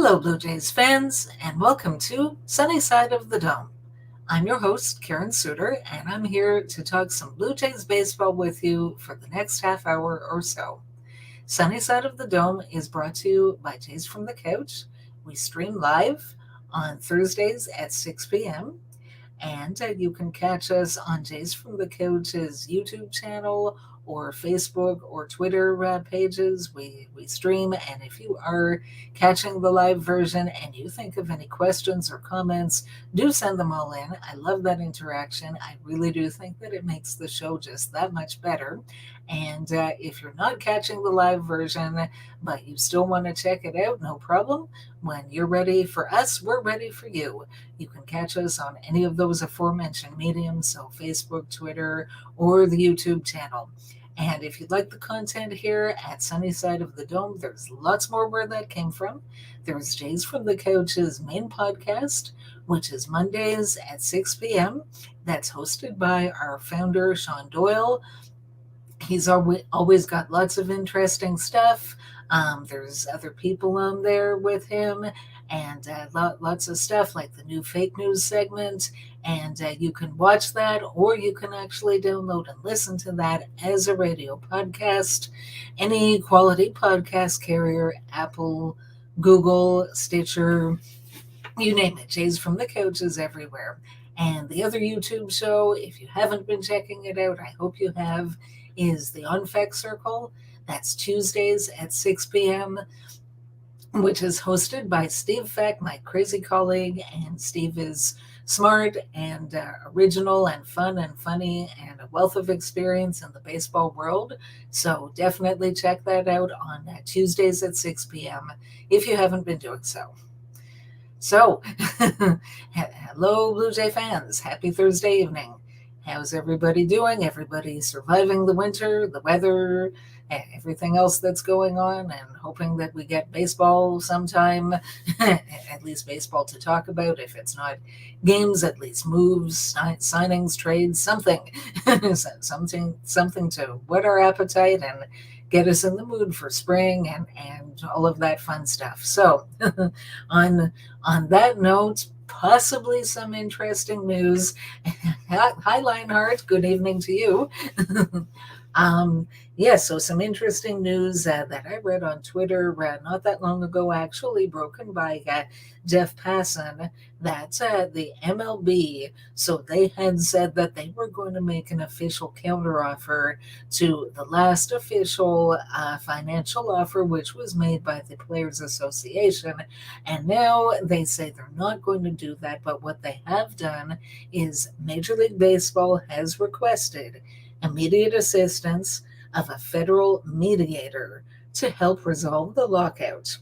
Hello, Blue Jays fans, and welcome to Sunny Side of the Dome. I'm your host, Karen Soutar, and I'm here to talk some Blue Jays baseball with you for the next half hour or so. Sunny Side of the Dome is brought to you by Jays from the Couch. We stream live on Thursdays at 6 p.m. And you can catch us on Jays from the Couch's YouTube channel or Facebook or Twitter pages. We stream, and if you are catching the live version and you think of any questions or comments, do send them all in. I love that interaction. I really do think that it makes the show just that much better. And if you're not catching the live version, but you still want to check it out, no problem. When you're ready for us, we're ready for you. You can catch us on any of those aforementioned mediums, so Facebook, Twitter, or the YouTube channel. And if you like the content here at Sunny Side of the Dome, there's lots more where that came from. There's Jays from the Couch's main podcast, which is Mondays at 6 p.m. That's hosted by our founder, Shaun Doyle. He's always got lots of interesting stuff. There's other people on there with him, and lots of stuff like the new fake news segment. And you can watch that, or you can actually download and listen to that as a radio podcast. Any quality podcast carrier, Apple, Google, Stitcher, you name it. Jays from the Couch is everywhere. And the other YouTube show, if you haven't been checking it out, I hope you have, is the On-Feck Circle. That's Tuesdays at 6 p.m., which is hosted by Steve Feck, my crazy colleague. And Steve is smart and original and fun and funny and a wealth of experience in the baseball world. So definitely check that out on Tuesdays at 6 p.m. if you haven't been doing so. So, hello, Blue Jay fans. Happy Thursday evening. How's everybody doing? Everybody surviving the winter, the weather, everything else that's going on, and hoping that we get baseball sometime, at least baseball to talk about. If it's not games, at least moves, signings, trades, something, something to whet our appetite and get us in the mood for spring and all of that fun stuff. So on that note, possibly some interesting news. Hi, Lionheart. Good evening to you. So some interesting news that I read on Twitter not that long ago, actually broken by Jeff Passan, that the MLB, so they had said that they were going to make an official counteroffer to the last official financial offer, which was made by the Players Association. And now they say they're not going to do that, but what they have done is Major League Baseball has requested immediate assistance of a federal mediator to help resolve the lockout.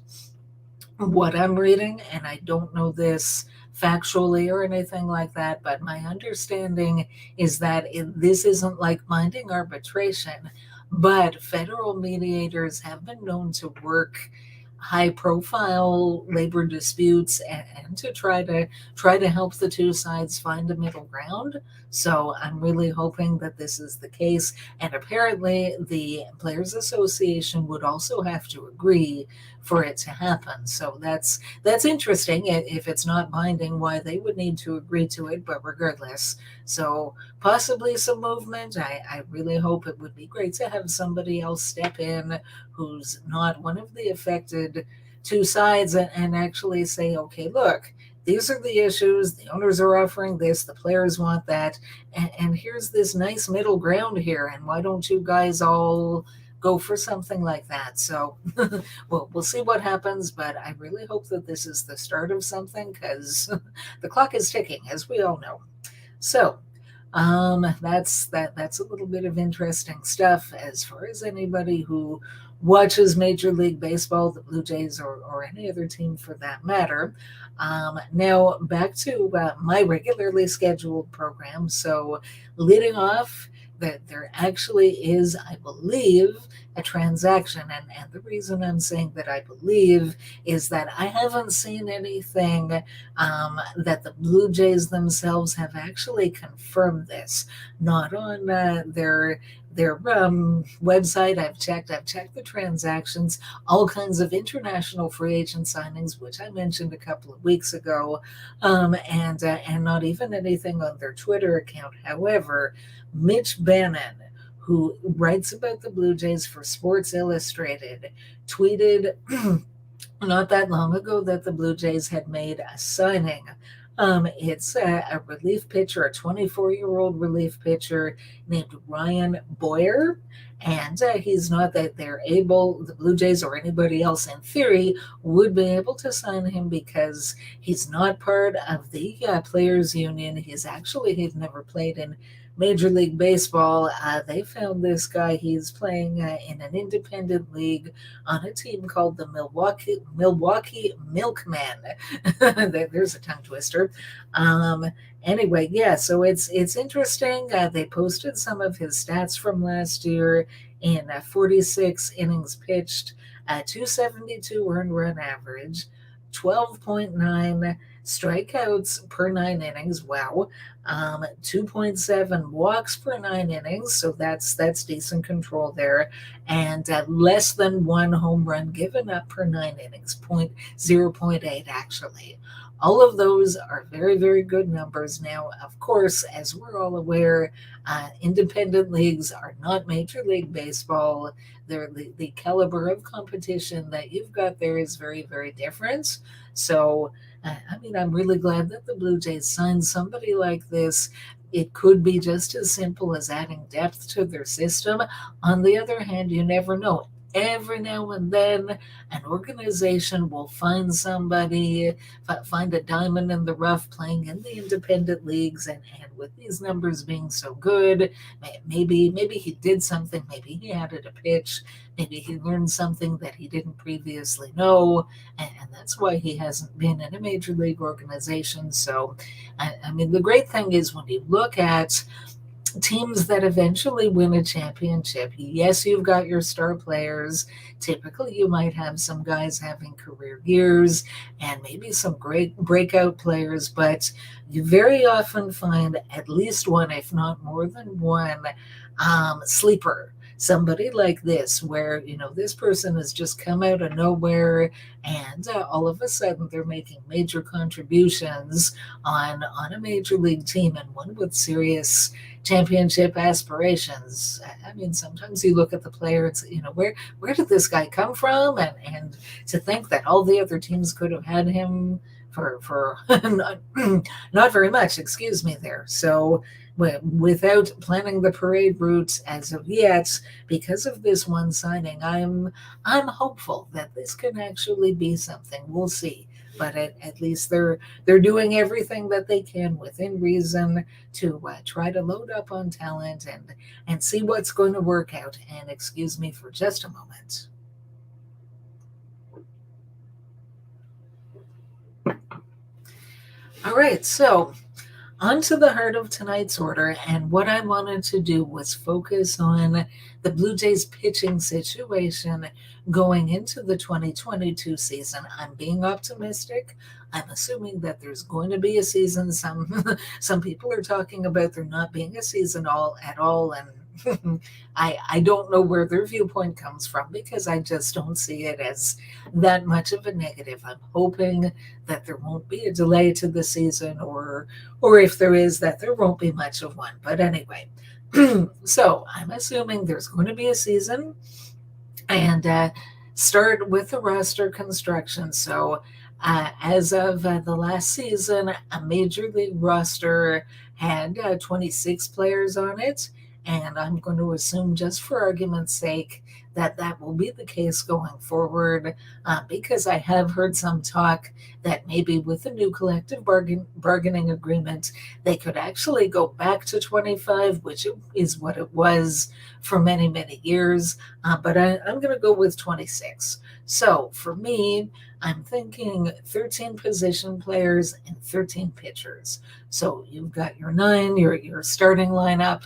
What I'm reading, and I don't know this factually or anything like that, but my understanding is that this isn't like binding arbitration, but federal mediators have been known to work high-profile labor disputes and to try to help the two sides find a middle ground. So I'm really hoping that this is the case. And apparently the Players Association would also have to agree for it to happen. So that's interesting. If it's not binding, why they would need to agree to it, but regardless. So possibly some movement. I really hope. It would be great to have somebody else step in who's not one of the affected two sides and actually say, okay, look, these are the issues. The owners are offering this. The players want that. And here's this nice middle ground here. And why don't you guys all go for something like that? So we'll see what happens. But I really hope that this is the start of something, because the clock is ticking, as we all know. So that's a little bit of interesting stuff as far as anybody who watches Major League Baseball, the Blue Jays, or any other team for that matter. Now back to my regularly scheduled program. So leading off, that there actually is, I believe, a transaction. And the reason I'm saying that I believe is that I haven't seen anything that the Blue Jays themselves have actually confirmed this, not on their their website. I've checked the transactions, all kinds of international free agent signings, which I mentioned a couple of weeks ago, and not even anything on their Twitter account. However, Mitch Bannon, who writes about the Blue Jays for Sports Illustrated, tweeted not that long ago that the Blue Jays had made a signing. It's a relief pitcher, a 24-year-old relief pitcher named Ryan Boyer. And he's not that they're able, the Blue Jays or anybody else in theory would be able to sign him because he's not part of the players union. He's never played in Major League Baseball. They found this guy. He's playing in an independent league on a team called the Milwaukee Milkmen. There's a tongue twister. Anyway, yeah, so it's interesting. They posted some of his stats from last year in 46 innings pitched, 272 earned run average, 12.9 strikeouts per 9 innings. Wow. 2.7 walks per 9 innings. So that's decent control there. And less than one home run given up per 9 innings, 0.8 actually. All of those are very, very good numbers. Now, of course, as we're all aware, independent leagues are not Major League Baseball. The caliber of competition that you've got there is very, very different. So, I'm really glad that the Blue Jays signed somebody like this. It could be just as simple as adding depth to their system. On the other hand, you never know. Every now and then, an organization will find somebody, find a diamond in the rough playing in the independent leagues, and with these numbers being so good, maybe he did something, maybe he added a pitch, maybe he learned something that he didn't previously know, and that's why he hasn't been in a major league organization. So, the great thing is when you look at teams that eventually win a championship, yes, you've got your star players. Typically, you might have some guys having career years and maybe some great breakout players, but you very often find at least one, if not more than one, sleeper. Somebody like this, where this person has just come out of nowhere, and all of a sudden they're making major contributions on a major league team, and one with serious championship aspirations. Sometimes you look at the player and say, where did this guy come from? And to think that all the other teams could have had him for not very much, excuse me there. So without planning the parade route as of yet, because of this one signing, I'm hopeful that this can actually be something. We'll see. But at least they're doing everything that they can within reason to try to load up on talent and see what's going to work out. And excuse me for just a moment. All right, so on to the heart of tonight's order, and what I wanted to do was focus on the Blue Jays pitching situation going into the 2022 season. I'm being optimistic. I'm assuming that there's going to be a season. Some people are talking about there not being a season at all, and I don't know where their viewpoint comes from because I just don't see it as that much of a negative. I'm hoping that there won't be a delay to the season, or if there is, that there won't be much of one. But anyway, so I'm assuming there's going to be a season, and start with the roster construction. So as of the last season, a major league roster had 26 players on it. And I'm going to assume, just for argument's sake, that will be the case going forward, because I have heard some talk that maybe with a new collective bargaining agreement, they could actually go back to 25, which is what it was for many, many years. But I'm going to go with 26. So for me, I'm thinking 13 position players and 13 pitchers. So you've got your 9, your starting lineup.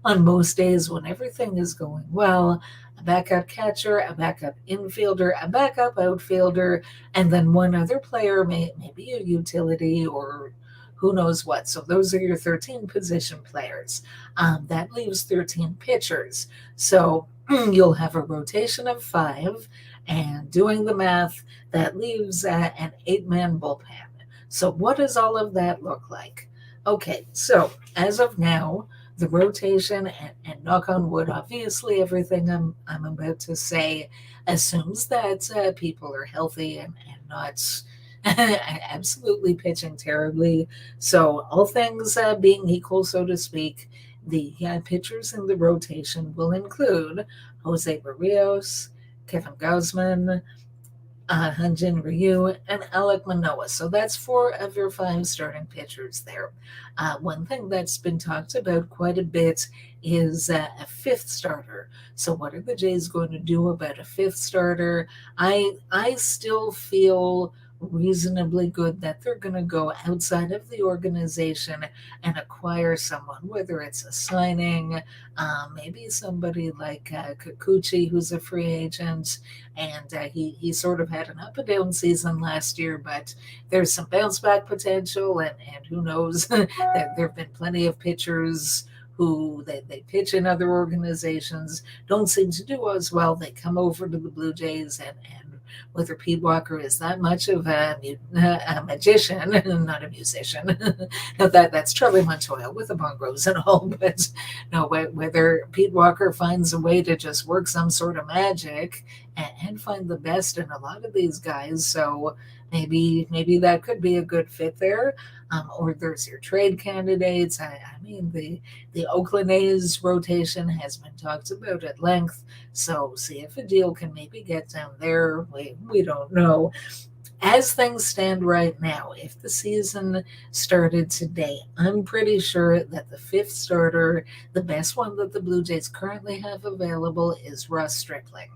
On most days when everything is going well, a backup catcher, a backup infielder, a backup outfielder, and then one other player, maybe a utility or who knows what. So those are your 13 position players. That leaves 13 pitchers. So you'll have a rotation of 5, and doing the math, that leaves an 8-man bullpen. So what does all of that look like? Okay, so as of now, the rotation and knock on wood, obviously everything I'm about to say assumes that people are healthy and not absolutely pitching terribly. So all things being equal, so to speak, the pitchers in the rotation will include Jose Barrios, Kevin Gausman, Hyunjin Ryu, and Alec Manoah. So that's 4 of your 5 starting pitchers there. One thing that's been talked about quite a bit is a 5th starter. So what are the Jays going to do about a 5th starter? I still feel reasonably good that they're going to go outside of the organization and acquire someone, whether it's a signing, maybe somebody like Kikuchi, who's a free agent, and he sort of had an up and down season last year, but there's some bounce back potential, and who knows, there have been plenty of pitchers who they pitch in other organizations, don't seem to do as well. They come over to the Blue Jays, and whether Pete Walker is that much of a magician, not a musician. No, that's Charlie Montoya with the bongos and all, but no, whether Pete Walker finds a way to just work some sort of magic and find the best in a lot of these guys. So maybe that could be a good fit there. Or there's your trade candidates. I mean, the Oakland A's rotation has been talked about at length. So see if a deal can maybe get down there. We don't know. As things stand right now, if the season started today, I'm pretty sure that the 5th starter, the best one that the Blue Jays currently have available, is Russ Stripling.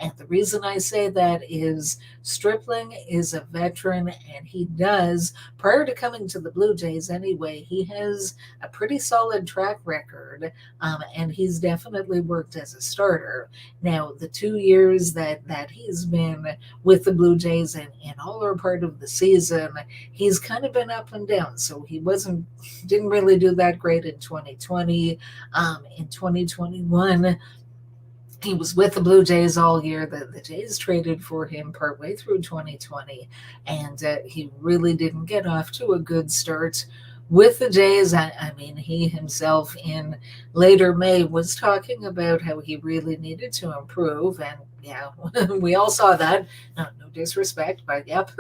And the reason I say that is Stripling is a veteran, and he does, prior to coming to the Blue Jays anyway, he has a pretty solid track record, and he's definitely worked as a starter. Now, the 2 years that he's been with the Blue Jays and all or part of the season, he's kind of been up and down. So he didn't really do that great in 2020. In 2021, he was with the Blue Jays all year. The Jays traded for him partway through 2020, and he really didn't get off to a good start with the Jays. I mean, he himself in later May was talking about how he really needed to improve, and yeah, we all saw that. No disrespect, but yep.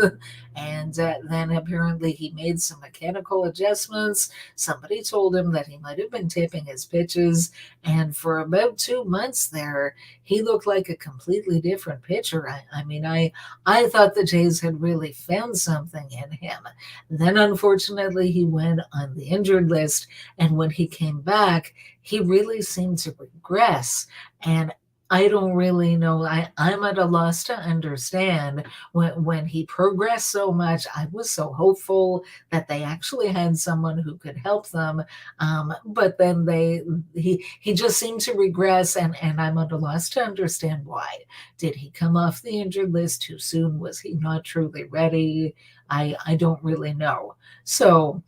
And then apparently he made some mechanical adjustments. Somebody told him that he might have been tipping his pitches, and for about 2 months there, he looked like a completely different pitcher. I mean, I thought the Jays had really found something in him. Then, unfortunately, he went on the injured list, and when he came back, he really seemed to regress. And I don't really know. I'm at a loss to understand when he progressed so much. I was so hopeful that they actually had someone who could help them. But then he just seemed to regress, and I'm at a loss to understand why. Did he come off the injured list too soon? Was he not truly ready? I don't really know. So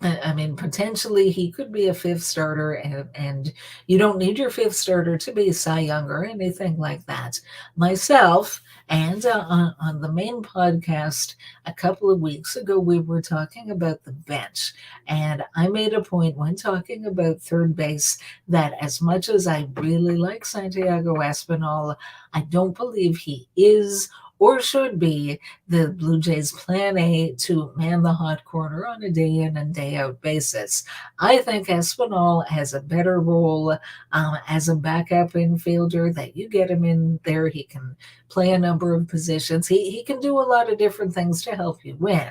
I mean, potentially he could be a 5th starter, and you don't need your 5th starter to be Cy Young or anything like that. Myself, and on the main podcast a couple of weeks ago, we were talking about the bench, and I made a point when talking about third base that as much as I really like Santiago Espinal, I don't believe he is or should be the Blue Jays' plan A to man the hot corner on a day in and day out basis. I think Espinal has a better role as a backup infielder, that you get him in there. He can play a number of positions. He can do a lot of different things to help you win.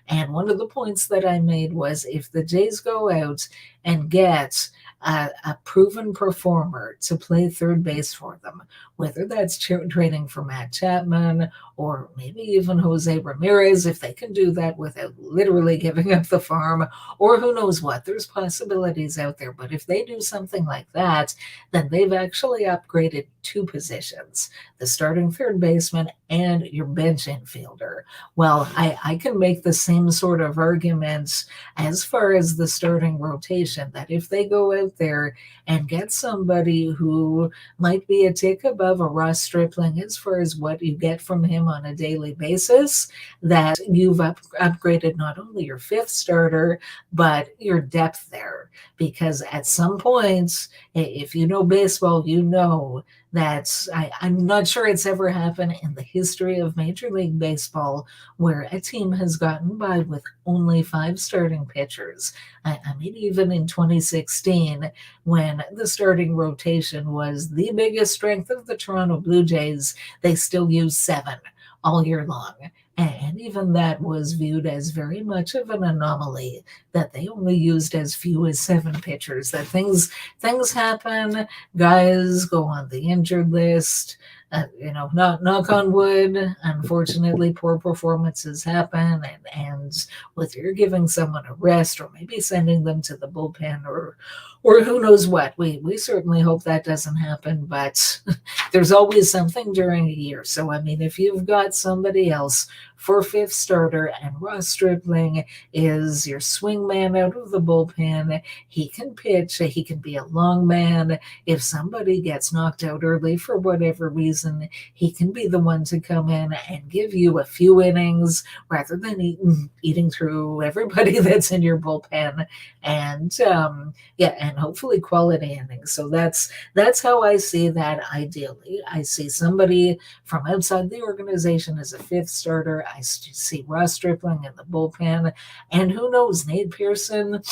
And one of the points that I made was if the Jays go out and get a proven performer to play third base for them, whether that's trading for Matt Chapman or maybe even Jose Ramirez, if they can do that without literally giving up the farm, or who knows what. There's possibilities out there. But if they do something like that, then they've actually upgraded two positions, the starting third baseman and your bench infielder. Well, I can make the same sort of arguments as far as the starting rotation, that if they go out there and get somebody who might be a tick above a Ross Stripling as far as what you get from him on a daily basis, that you've upgraded not only your fifth starter, but your depth there. Because at some points, if you know baseball, you know that I'm not sure it's ever happened in the history of Major League Baseball where a team has gotten by with only 5 starting pitchers. I mean, even in 2016, when the starting rotation was the biggest strength of the Toronto Blue Jays, they still used 7 all year long. And even that was viewed as very much of an anomaly, that they only used as few as 7 pitchers, that things happen, guys go on the injured list, knock on wood, unfortunately, poor performances happen, and whether you're giving someone a rest or maybe sending them to the bullpen or who knows what, we certainly hope that doesn't happen, but there's always something during a year. So, I mean, if you've got somebody else for fifth starter and Ross Stripling is your swing man out of the bullpen, he can pitch, he can be a long man. If somebody gets knocked out early for whatever reason, he can be the one to come in and give you a few innings rather than eating through everybody that's in your bullpen. And and hopefully quality innings. So that's how I see that ideally. I see somebody from outside the organization as a fifth starter. I see Ross Stripling in the bullpen. And who knows, Nate Pearson,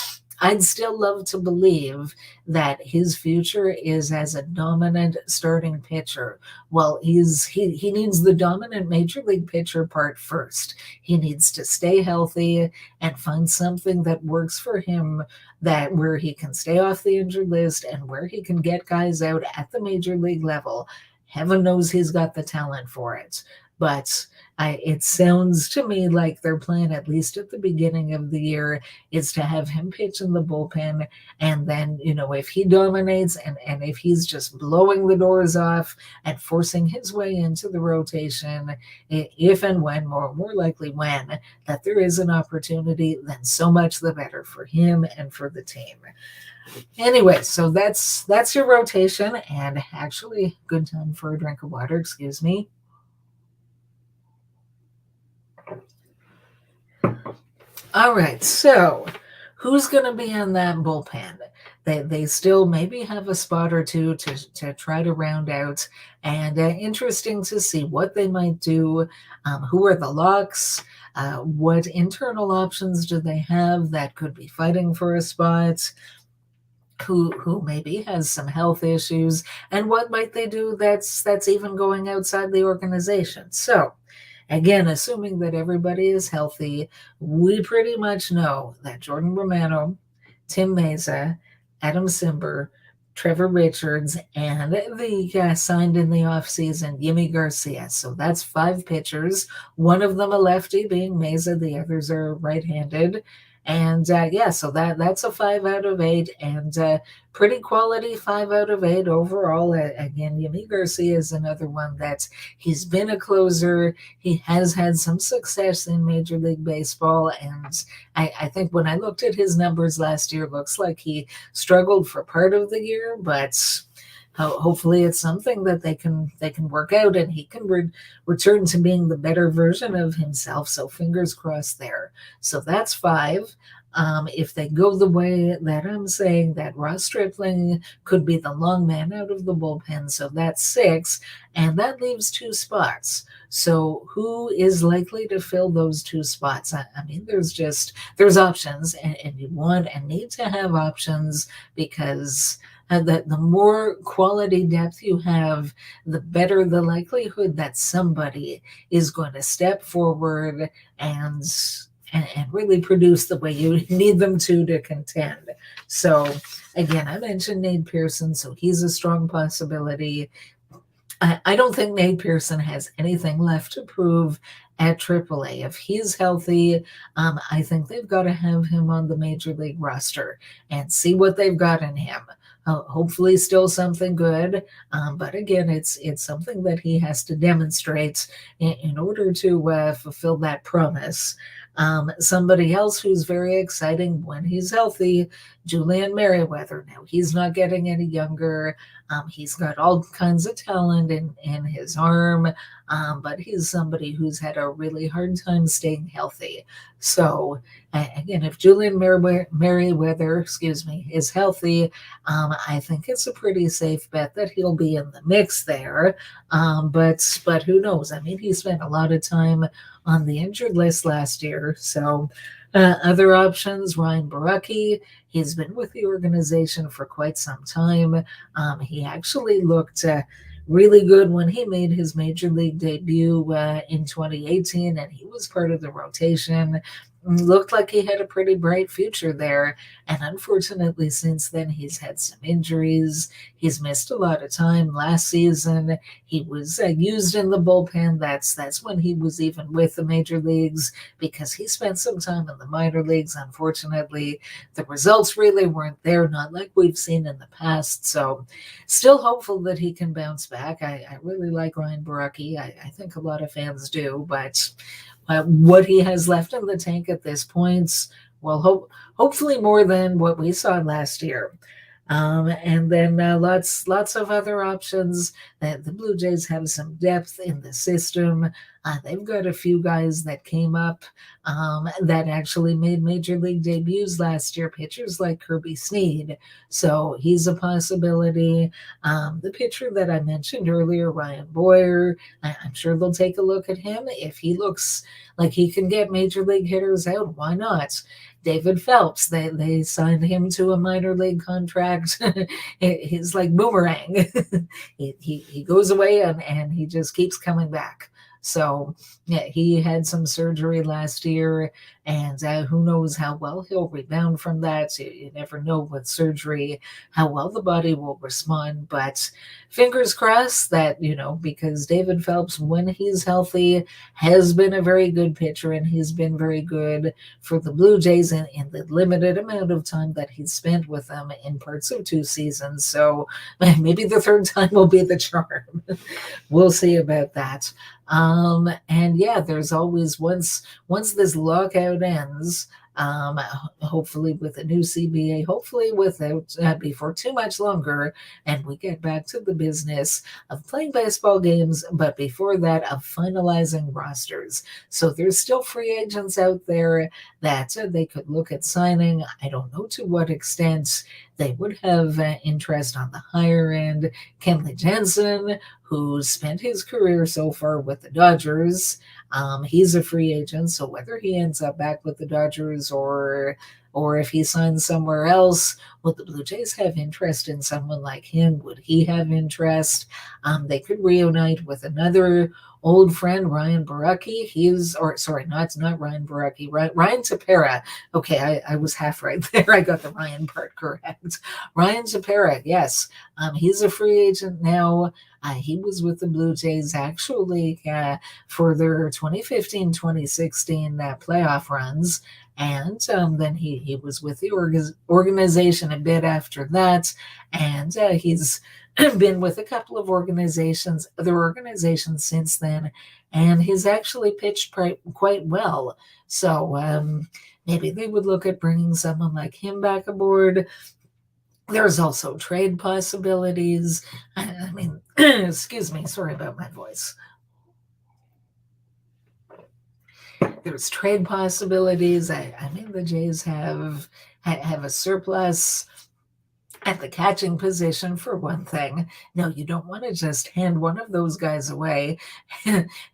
I'd still love to believe that his future is as a dominant starting pitcher. Well, he needs the dominant major league pitcher part first. He needs to stay healthy and find something that works for him, that where he can stay off the injured list and where he can get guys out at the major league level. Heaven knows he's got the talent for it. But it sounds to me like their plan, at least at the beginning of the year, is to have him pitch in the bullpen. And then, if he dominates and if he's just blowing the doors off and forcing his way into the rotation, if and when, more likely when, that there is an opportunity, then so much the better for him and for the team. Anyway, so that's your rotation, and actually, good time for a drink of water, excuse me. All right, so who's going to be in that bullpen? They still maybe have a spot or two to try to round out, and interesting to see what they might do. Who are the locks? What internal options do they have that could be fighting for a spot? Who maybe has some health issues, and what might they do that's even going outside the organization? So, again, assuming that everybody is healthy, we pretty much know that Jordan Romano, Tim Meza, Adam Simber, Trevor Richards, and the signed in the offseason, Yimi Garcia. So that's 5 pitchers, one of them a lefty, being Meza, the others are right-handed. And so that's a 5 out of 8, and pretty quality 5 out of 8 overall. Again, Yimi Garcia is another one that he's been a closer. He has had some success in Major League Baseball, and I think when I looked at his numbers last year, looks like he struggled for part of the year, but hopefully it's something that they can work out, and he can return to being the better version of himself. So fingers crossed there. So that's 5. If they go the way that I'm saying, that Ross Stripling could be the long man out of the bullpen, so that's 6, and that leaves 2 spots. So who is likely to fill those 2 spots? I mean, there's options, and you want and need to have options, because the more quality depth you have, the better the likelihood that somebody is going to step forward and and really produce the way you need them to contend. So again, I mentioned Nate Pearson, so he's a strong possibility. I don't think Nate Pearson has anything left to prove at AAA. If he's healthy, I think they've got to have him on the major league roster and see what they've got in him. Hopefully, still something good, but again, it's something that he has to demonstrate in order to fulfill that promise. Somebody else who's very exciting when he's healthy, Julian Merriweather. Now he's not getting any younger. He's got all kinds of talent in his arm, but he's somebody who's had a really hard time staying healthy. So again, if Julian Merriweather, is healthy, I think it's a pretty safe bet that he'll be in the mix there. But who knows? I mean, he spent a lot of time on the injured list last year. So other options, Ryan Borucki. He's been with the organization for quite some time. He actually looked really good when he made his major league debut in 2018, and he was part of the rotation. Looked like he had a pretty bright future there. And unfortunately, since then, he's had some injuries. He's missed a lot of time. Last season, he was used in the bullpen. That's when he was even with the major leagues, because he spent some time in the minor leagues. Unfortunately, the results really weren't there, not like we've seen in the past. So still hopeful that he can bounce back. I really like Ryan Borucki. I think a lot of fans do, but what he has left in the tank at this point, well, hopefully more than what we saw last year. And then lots of other options. That the Blue Jays have some depth in the system. They've got a few guys that came up that actually made major league debuts last year, pitchers like Kirby Snead. So he's a possibility. The pitcher that I mentioned earlier, Ryan Boyer, I'm sure they'll take a look at him. If he looks like he can get major league hitters out, why not? David Phelps, they signed him to a minor league contract. He's like boomerang. he goes away and he just keeps coming back. So yeah, he had some surgery last year, and who knows how well he'll rebound from that. You never know with surgery how well the body will respond, but fingers crossed that, because David Phelps, when he's healthy, has been a very good pitcher, and he's been very good for the Blue Jays in the limited amount of time that he's spent with them in parts of 2 seasons. So maybe the third time will be the charm. We'll see about that. And yeah, there's always, once this lockout ends, hopefully with a new CBA, hopefully without before too much longer, and we get back to the business of playing baseball games, but before that, of finalizing rosters. So there's still free agents out there that they could look at signing. I don't know to what extent they would have interest on the higher end. Kenley Jensen, who spent his career so far with the Dodgers, he's a free agent, so whether he ends up back with the Dodgers or if he signs somewhere else, would the Blue Jays have interest in someone like him? Would he have interest? They could reunite with another old friend, Ryan Borucki. Not Ryan Borucki, Ryan Tepera. Okay, I was half right there. I got the Ryan part correct. Ryan Tepera, yes. He's a free agent now. He was with the Blue Jays actually for their 2015-2016 playoff runs. And then he was with the organization a bit after that. And he's been with a couple of other organizations since then. And he's actually pitched quite well. So maybe they would look at bringing someone like him back aboard. There's also trade possibilities. I mean, excuse me, sorry about my voice. There's trade possibilities. I mean, the Jays have a surplus. at the catching position for one thing. No, you don't want to just hand one of those guys away.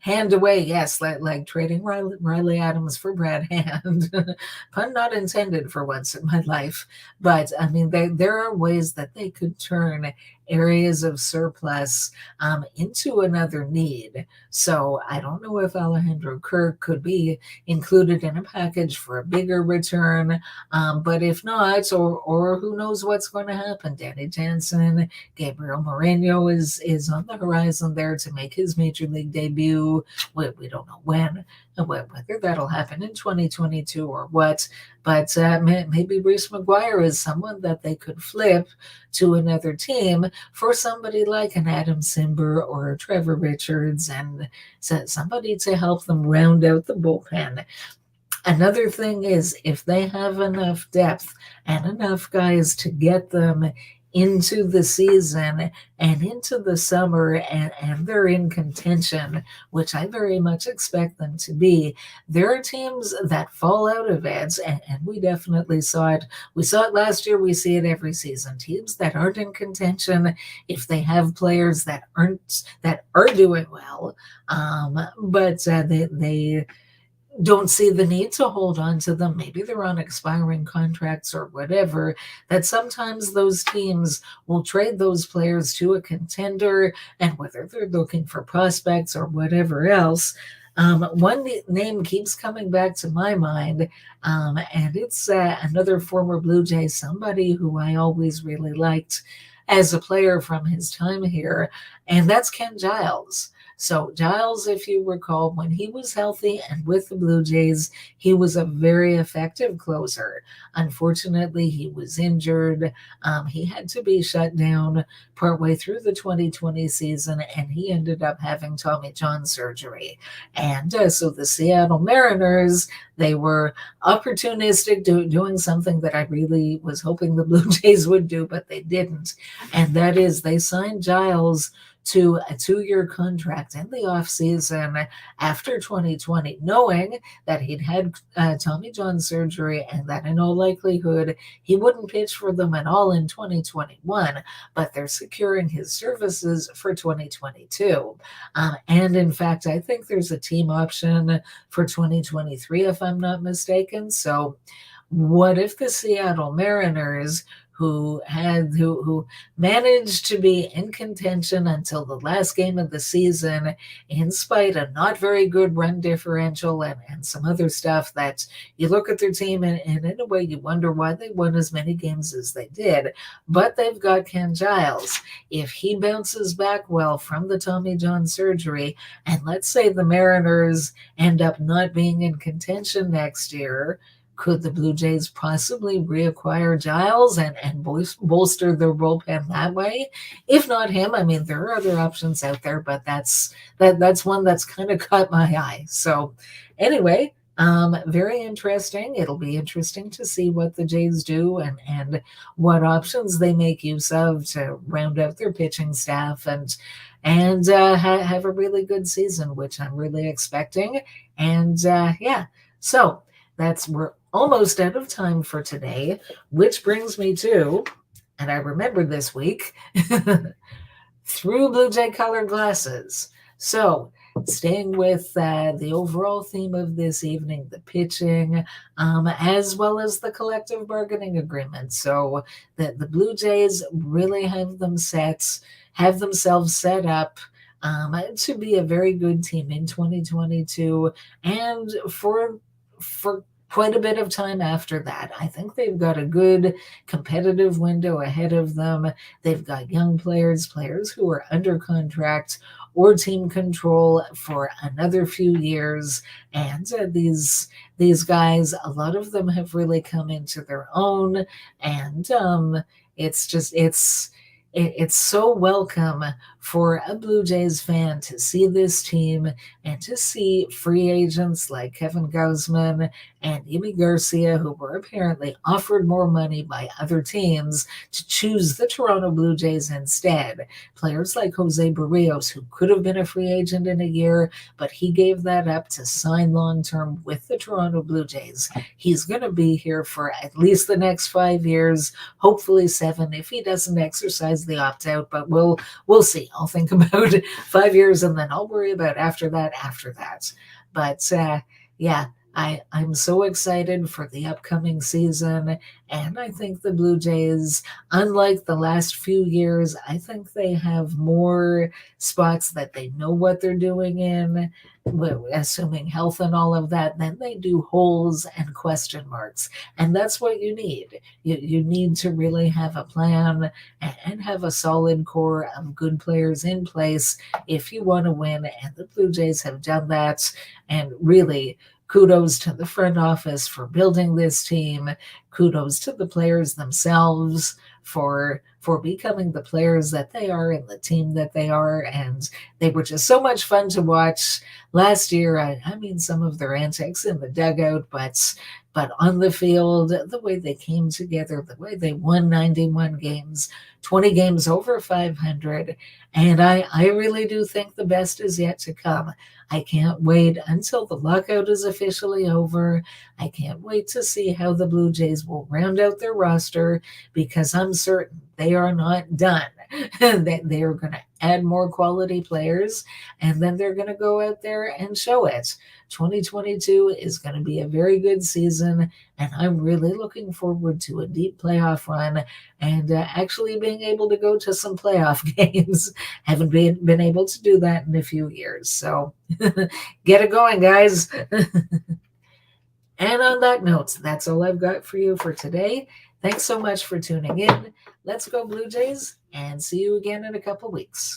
Hand away, yes, like trading Riley Adams for Brad Hand. Pun not intended for once in my life. But I mean, there are ways that they could turn areas of surplus into another need. So I don't know if Alejandro Kirk could be included in a package for a bigger return. But if not, or who knows what's going to happen? Danny Jansen, Gabriel Moreno is on the horizon there to make his major league debut. We don't know when, whether that'll happen in 2022 or what. But maybe Reese McGuire is someone that they could flip to another team for somebody like an Adam Simber or Trevor Richards, and somebody to help them round out the bullpen. Another thing is if they have enough depth and enough guys to get them into the season and into the summer, and they're in contention, which I very much expect them to be. There are teams that fall out of it, and we definitely saw it. We saw it last year. We see it every season. Teams that aren't in contention, if they have players that are doing well, but they don't see the need to hold on to them. Maybe they're on expiring contracts or whatever, that sometimes those teams will trade those players to a contender, and whether they're looking for prospects or whatever else. One name keeps coming back to my mind, and it's another former Blue Jay, somebody who I always really liked as a player from his time here, and that's Ken Giles. So Giles, if you recall, when he was healthy and with the Blue Jays, he was a very effective closer. Unfortunately, he was injured. He had to be shut down partway through the 2020 season, and he ended up having Tommy John surgery. And so the Seattle Mariners, they were opportunistic, doing something that I really was hoping the Blue Jays would do, but they didn't. And that is they signed Giles to a 2-year contract in the offseason after 2020, knowing that he'd had Tommy John surgery and that in all likelihood he wouldn't pitch for them at all in 2021, but they're securing his services for 2022. And in fact, I think there's a team option for 2023, if I'm not mistaken. So what if the Seattle Mariners, who managed to be in contention until the last game of the season, in spite of not very good run differential and some other stuff, that you look at their team and in a way you wonder why they won as many games as they did. But they've got Ken Giles. If he bounces back well from the Tommy John surgery, and let's say the Mariners end up not being in contention next year, could the Blue Jays possibly reacquire Giles and bolster their bullpen that way? If not him, I mean, there are other options out there, but that's one that's kind of caught my eye. So anyway, very interesting. It'll be interesting to see what the Jays do and what options they make use of to round out their pitching staff and have a really good season, which I'm really expecting. And yeah, so we're almost out of time for today, which brings me to, and I remembered this week, through Blue Jay colored glasses. So staying with the overall theme of this evening, the pitching, as well as the collective bargaining agreement. So the Blue Jays really have themselves set up to be a very good team in 2022 and for quite a bit of time after that. I think they've got a good competitive window ahead of them. They've got young players who are under contract or team control for another few years. And these guys, a lot of them have really come into their own. And it's so welcome for a Blue Jays fan to see this team and to see free agents like Kevin Gausman and Yimi Garcia, who were apparently offered more money by other teams to choose the Toronto Blue Jays instead. Players like Jose Barrios, who could have been a free agent in a year, but he gave that up to sign long-term with the Toronto Blue Jays. He's going to be here for at least the next 5 years, hopefully 7 if he doesn't exercise the opt-out, but we'll see. I'll think about 5 years and then I'll worry about after that. But yeah, I'm so excited for the upcoming season, and I think the Blue Jays, unlike the last few years, I think they have more spots that they know what they're doing in, assuming health and all of that, than they do holes and question marks. And that's what you need. You need to really have a plan and have a solid core of good players in place if you want to win, and the Blue Jays have done that, and really, kudos to the front office for building this team. Kudos to the players themselves for becoming the players that they are and the team that they are. And they were just so much fun to watch last year. I mean, some of their antics in the dugout, but on the field, the way they came together, the way they won 91 games, 20 games over 500. And I really do think the best is yet to come. I can't wait until the lockout is officially over. I can't wait to see how the Blue Jays will round out their roster, because I'm certain they are not done. They are going to add more quality players, and then they're going to go out there and show it. 2022 is going to be a very good season, and I'm really looking forward to a deep playoff run and actually being able to go to some playoff games. Haven't been able to do that in a few years, so get it going, guys. And on that note, that's all I've got for you for today. Thanks so much for tuning in. Let's go Blue Jays, and see you again in a couple weeks.